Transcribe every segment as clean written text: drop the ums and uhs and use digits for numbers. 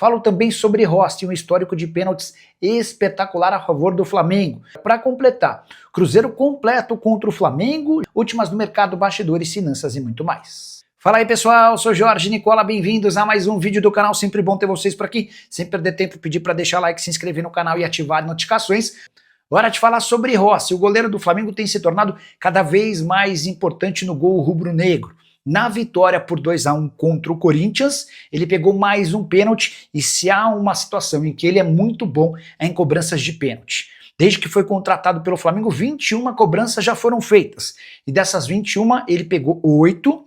Falo também sobre Rossi, um histórico de pênaltis espetacular a favor do Flamengo. Para completar, Cruzeiro completo contra o Flamengo, últimas do mercado, bastidores, finanças e muito mais. Fala aí pessoal, sou Jorge Nicola, bem-vindos a mais um vídeo do canal, sempre bom ter vocês por aqui, sem perder tempo, pedir para deixar like, se inscrever no canal e ativar as notificações. Hora de falar sobre Rossi, o goleiro do Flamengo tem se tornado cada vez mais importante no gol rubro-negro. Na vitória por 2-1 contra o Corinthians, ele pegou mais um pênalti e se há uma situação em que ele é muito bom é em cobranças de pênalti. Desde que foi contratado pelo Flamengo, 21 cobranças já foram feitas e dessas 21 ele pegou 8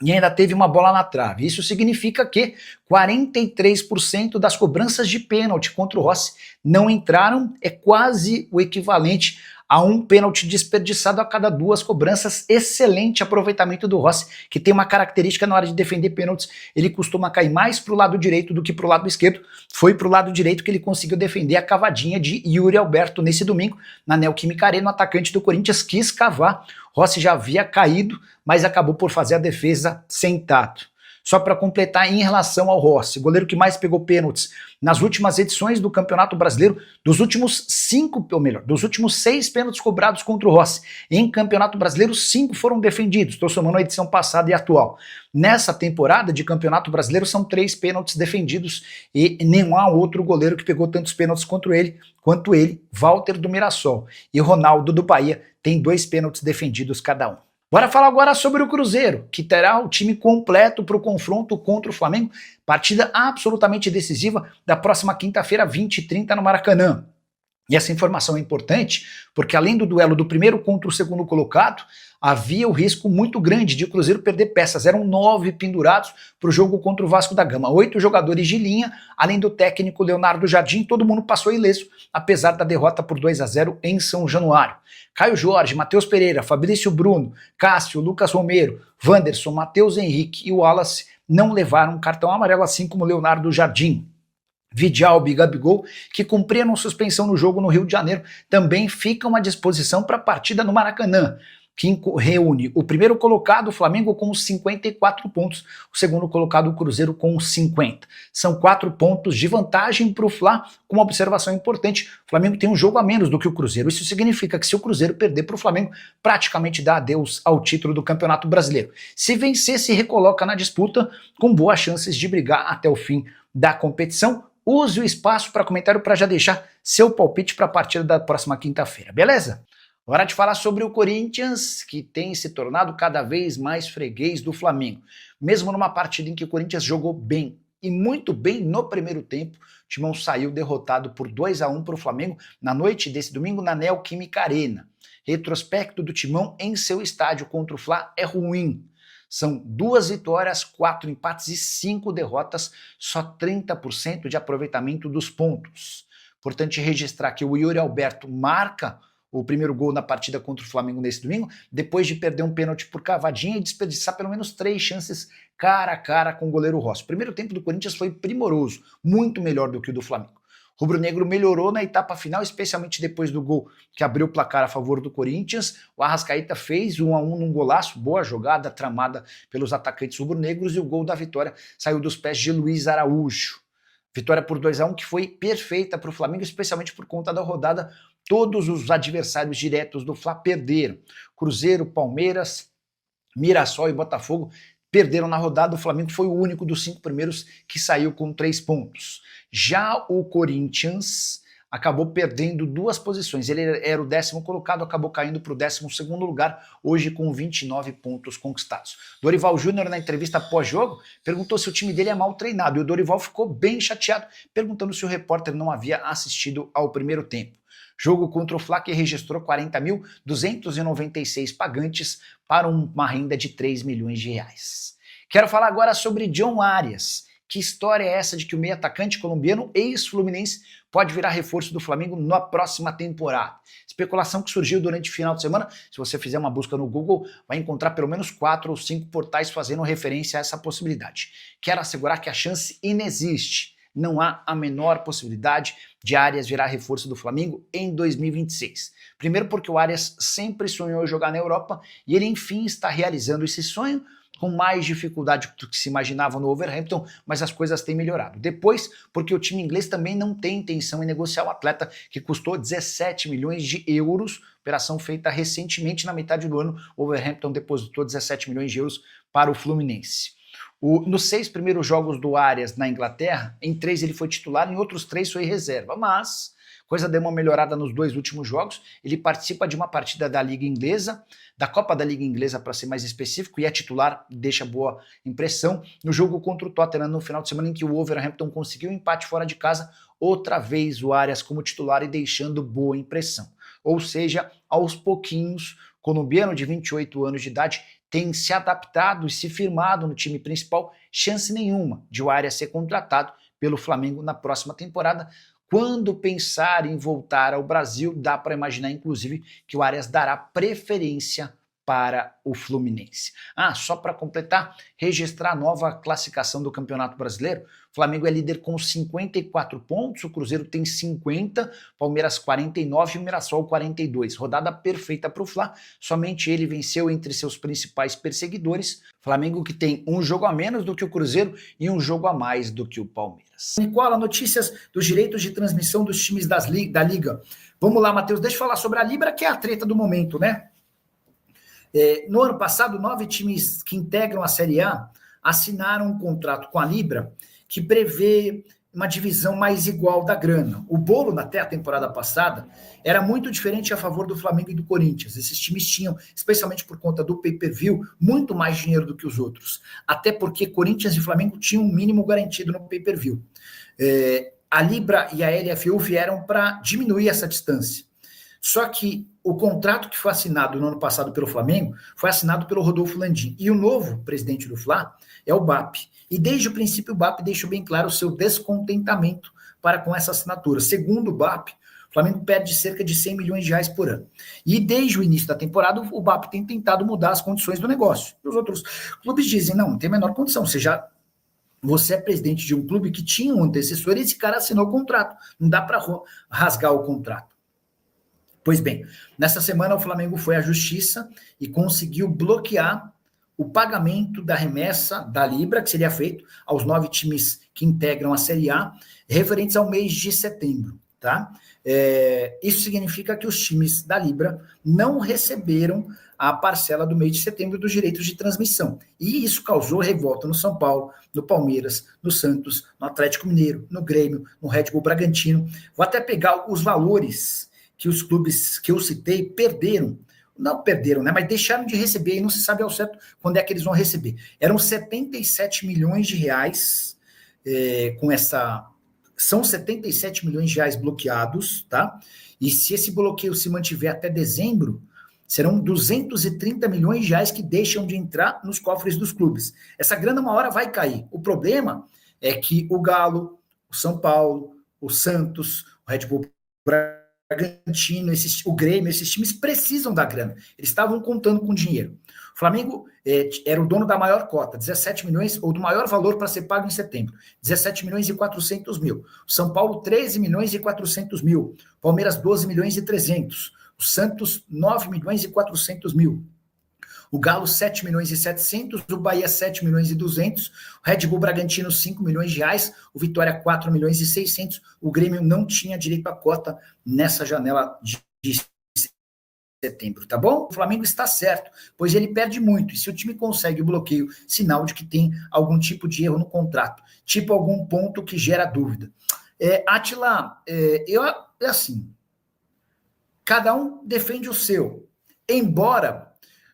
e ainda teve uma bola na trave. Isso significa que 43% das cobranças de pênalti contra o Rossi não entraram, é quase o equivalente a um pênalti desperdiçado a cada 2 cobranças. Excelente aproveitamento do Rossi, que tem uma característica na hora de defender pênaltis, ele costuma cair mais para o lado direito do que para o lado esquerdo. Foi para o lado direito que ele conseguiu defender a cavadinha de Yuri Alberto nesse domingo, na Neoquímica Arena. O atacante do Corinthians quis cavar, Rossi já havia caído, mas acabou por fazer a defesa sentado. Só para completar, em relação ao Rossi, goleiro que mais pegou pênaltis nas últimas edições do Campeonato Brasileiro, dos últimos 6 pênaltis cobrados contra o Rossi em Campeonato Brasileiro, 5 foram defendidos, estou somando a edição passada e atual. Nessa temporada de Campeonato Brasileiro são 3 pênaltis defendidos e nenhum outro goleiro que pegou tantos pênaltis quanto ele, Walter do Mirassol e Ronaldo do Bahia, tem 2 pênaltis defendidos cada um. Bora falar agora sobre o Cruzeiro, que terá o time completo para o confronto contra o Flamengo, partida absolutamente decisiva da próxima quinta-feira, 20h30 no Maracanã. E essa informação é importante porque além do duelo do primeiro contra o segundo colocado, havia o risco muito grande de o Cruzeiro perder peças. Eram 9 pendurados para o jogo contra o Vasco da Gama, 8 jogadores de linha, além do técnico Leonardo Jardim, todo mundo passou ileso, apesar da derrota por 2-0 em São Januário. Caio Jorge, Matheus Pereira, Fabrício Bruno, Cássio, Lucas Romero, Wanderson, Matheus Henrique e Wallace não levaram cartão amarelo, assim como Leonardo Jardim. Vidalba e Gabigol, que cumpriram suspensão no jogo no Rio de Janeiro, também ficam à disposição para a partida no Maracanã, que reúne o primeiro colocado, o Flamengo, com 54 pontos, o segundo colocado, o Cruzeiro, com 50. São 4 pontos de vantagem para o Fla, com uma observação importante: o Flamengo tem um jogo a menos do que o Cruzeiro. Isso significa que se o Cruzeiro perder para o Flamengo, praticamente dá adeus ao título do Campeonato Brasileiro. Se vencer, se recoloca na disputa, com boas chances de brigar até o fim da competição. Use o espaço para comentário para já deixar seu palpite para a partida da próxima quinta-feira, beleza? Hora de falar sobre o Corinthians, que tem se tornado cada vez mais freguês do Flamengo. Mesmo numa partida em que o Corinthians jogou bem, e muito bem no primeiro tempo, o Timão saiu derrotado por 2-1 para o Flamengo na noite desse domingo na Neoquímica Arena. Retrospecto do Timão em seu estádio contra o Fla é ruim. São 2 vitórias, 4 empates e 5 derrotas, só 30% de aproveitamento dos pontos. Importante registrar que o Yuri Alberto marca o primeiro gol na partida contra o Flamengo nesse domingo, depois de perder um pênalti por cavadinha e desperdiçar pelo menos 3 chances cara a cara com o goleiro Rossi. O primeiro tempo do Corinthians foi primoroso, muito melhor do que o do Flamengo. O rubro-negro melhorou na etapa final, especialmente depois do gol que abriu o placar a favor do Corinthians. O Arrascaeta fez 1-1 num golaço, boa jogada tramada pelos atacantes rubro-negros, e o gol da vitória saiu dos pés de Luiz Araújo. Vitória por 2-1 que foi perfeita para o Flamengo, especialmente por conta da rodada. Todos os adversários diretos do Fla perderam. Cruzeiro, Palmeiras, Mirassol e Botafogo perderam na rodada. O Flamengo foi o único dos 5 primeiros que saiu com 3 pontos. Já o Corinthians acabou perdendo 2 posições. Ele era o 10º colocado, acabou caindo para o 12º lugar, hoje com 29 pontos conquistados. Dorival Júnior, na entrevista pós-jogo, perguntou se o time dele é mal treinado, e o Dorival ficou bem chateado, perguntando se o repórter não havia assistido ao primeiro tempo. Jogo contra o Fla, que registrou 40.296 pagantes para uma renda de 3 milhões de reais. Quero falar agora sobre John Arias. Que história é essa de que o meio atacante colombiano, ex-fluminense, pode virar reforço do Flamengo na próxima temporada? Especulação que surgiu durante o final de semana. Se você fizer uma busca no Google, vai encontrar pelo menos 4 ou 5 portais fazendo referência a essa possibilidade. Quero assegurar que a chance inexiste. Não há a menor possibilidade de Arias virar reforço do Flamengo em 2026. Primeiro porque o Arias sempre sonhou jogar na Europa e ele enfim está realizando esse sonho com mais dificuldade do que se imaginava no Wolverhampton, mas as coisas têm melhorado. Depois, porque o time inglês também não tem intenção em negociar o atleta, que custou 17 milhões de euros, operação feita recentemente, na metade do ano, o Wolverhampton depositou 17 milhões de euros para o Fluminense. Nos 6 primeiros jogos do Arias na Inglaterra, em 3 ele foi titular, em outros 3 foi reserva, mas coisa deu uma melhorada nos 2 últimos jogos. Ele participa de uma partida da Liga Inglesa, da Copa da Liga Inglesa para ser mais específico, e é titular, deixa boa impressão. No jogo contra o Tottenham no final de semana, em que o Wolverhampton conseguiu um empate fora de casa, outra vez o Arias como titular e deixando boa impressão. Ou seja, aos pouquinhos, o colombiano de 28 anos de idade tem se adaptado e se firmado no time principal, chance nenhuma de o Arias ser contratado pelo Flamengo na próxima temporada. Quando pensar em voltar ao Brasil, dá para imaginar, inclusive, que o Arias dará preferência para o Fluminense. Só para completar, registrar a nova classificação do Campeonato Brasileiro. O Flamengo é líder com 54 pontos, o Cruzeiro tem 50, Palmeiras 49 e o Mirassol 42. Rodada perfeita para o Fla, somente ele venceu entre seus principais perseguidores. Flamengo que tem um jogo a menos do que o Cruzeiro e um jogo a mais do que o Palmeiras. Nicola, notícias dos direitos de transmissão dos times da Liga. Vamos lá, Matheus, deixa eu falar sobre a Libra, que é a treta do momento, né? No ano passado, 9 times que integram a Série A assinaram um contrato com a Libra que prevê uma divisão mais igual da grana. O bolo, até a temporada passada, era muito diferente a favor do Flamengo e do Corinthians. Esses times tinham, especialmente por conta do pay-per-view, muito mais dinheiro do que os outros. Até porque Corinthians e Flamengo tinham um mínimo garantido no pay-per-view. A Libra e a LFU vieram para diminuir essa distância. Só que o contrato que foi assinado no ano passado pelo Flamengo foi assinado pelo Rodolfo Landim. E o novo presidente do Fla é o BAP. E desde o princípio o BAP deixou bem claro o seu descontentamento para com essa assinatura. Segundo o BAP, o Flamengo perde cerca de 100 milhões de reais por ano. E desde o início da temporada o BAP tem tentado mudar as condições do negócio. Os outros clubes dizem, não tem a menor condição, você é presidente de um clube que tinha um antecessor e esse cara assinou o contrato. Não dá para rasgar o contrato. Pois bem, nessa semana o Flamengo foi à Justiça e conseguiu bloquear o pagamento da remessa da Libra, que seria feito aos 9 times que integram a Série A, referentes ao mês de setembro. Tá? Isso significa que os times da Libra não receberam a parcela do mês de setembro dos direitos de transmissão. E isso causou revolta no São Paulo, no Palmeiras, no Santos, no Atlético Mineiro, no Grêmio, no Red Bull Bragantino. Vou até pegar os valores que os clubes que eu citei perderam, não perderam, né, mas deixaram de receber, e não se sabe ao certo quando é que eles vão receber. Eram 77 milhões de reais, são 77 milhões de reais bloqueados, tá? E se esse bloqueio se mantiver até dezembro, serão 230 milhões de reais que deixam de entrar nos cofres dos clubes. Essa grana uma hora vai cair. O problema é que o Galo, o São Paulo, o Santos, o Red Bull Bragantino, o Grêmio, esses times precisam da grana. Eles estavam contando com dinheiro. O Flamengo era o dono da maior cota, 17 milhões, ou do maior valor para ser pago em setembro, 17 milhões e 400 mil. O São Paulo, 13 milhões e 400 mil. Palmeiras, 12 milhões e 300. O Santos, 9 milhões e 400 mil. O Galo, 7 milhões e 700, o Bahia, 7 milhões e 200, o Red Bull Bragantino, 5 milhões de reais, o Vitória, 4 milhões e 600, o Grêmio não tinha direito à cota nessa janela de setembro, tá bom? O Flamengo está certo, pois ele perde muito, e se o time consegue o bloqueio, sinal de que tem algum tipo de erro no contrato, tipo algum ponto que gera dúvida. Átila, assim, cada um defende o seu, embora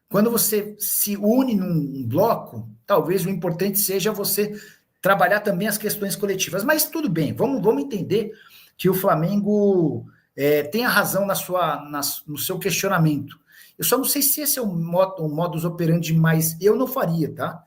quando você se une num bloco, talvez o importante seja você trabalhar também as questões coletivas. Mas tudo bem, vamos entender que o Flamengo tem a razão no seu questionamento. Eu só não sei se esse é um modus operandi, mas eu não faria, tá?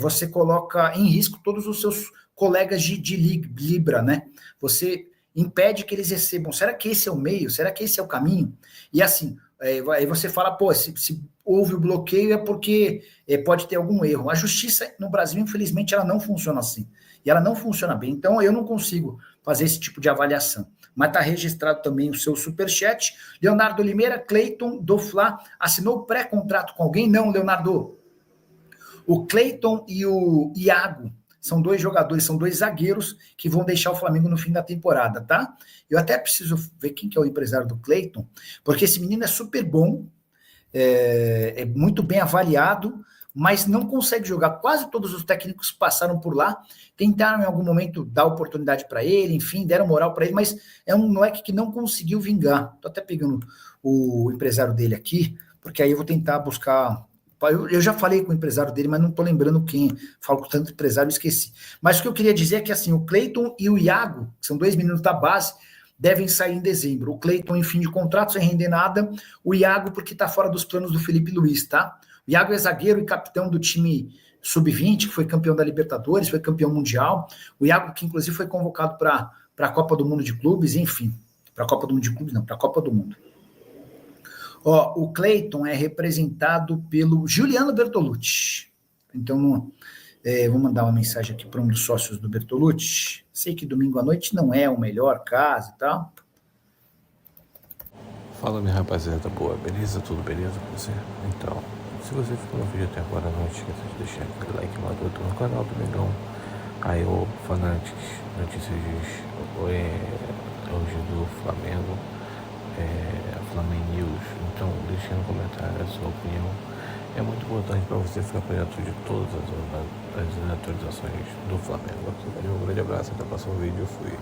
Você coloca em risco todos os seus colegas de Libra, né? Você impede que eles recebam. Será que esse é o meio? Será que esse é o caminho? E assim, aí você fala, pô, se houve o bloqueio é porque pode ter algum erro. A justiça no Brasil, infelizmente, ela não funciona assim. E ela não funciona bem. Então, eu não consigo fazer esse tipo de avaliação. Mas está registrado também o seu superchat. Leonardo Limeira, Cleiton do Fla, assinou pré-contrato com alguém? Não, Leonardo. O Cleiton e o Iago são dois jogadores, são dois zagueiros que vão deixar o Flamengo no fim da temporada, tá? Eu até preciso ver quem que é o empresário do Cleiton, porque esse menino é super bom, é muito bem avaliado, mas não consegue jogar. Quase todos os técnicos que passaram por lá tentaram em algum momento dar oportunidade para ele, enfim, deram moral para ele, mas é um moleque que não conseguiu vingar. Tô até pegando o empresário dele aqui, porque aí eu vou tentar buscar. Eu já falei com o empresário dele, mas não tô lembrando quem. Falo com tanto empresário, esqueci. Mas o que eu queria dizer é que assim, o Cleiton e o Iago, que são dois meninos da base, devem sair em dezembro. O Cleiton em fim de contrato, sem render nada. O Iago, porque está fora dos planos do Felipe Luiz, tá? O Iago é zagueiro e capitão do time sub-20, que foi campeão da Libertadores, foi campeão mundial. O Iago, que inclusive foi convocado para a Copa do Mundo de Clubes, enfim. Para a Copa do Mundo de Clubes, não, para a Copa do Mundo. Ó, o Cleiton é representado pelo Juliano Bertolucci. Então, vou mandar uma mensagem aqui para um dos sócios do Bertolucci. Sei que domingo à noite não é o melhor caso e tal. Fala, minha rapaziada boa, beleza? Tudo beleza com você? Então, se você ficou no vídeo até agora, não esqueça de deixar aquele like maroto no canal do Mengão. Aí o Fanatics, notícias hoje do Flamengo, Flamengo News. Então, deixe no comentário a sua opinião. É muito importante para você ficar perto de todas as atualizações do Flamengo. Um grande abraço, até o próximo vídeo. Fui.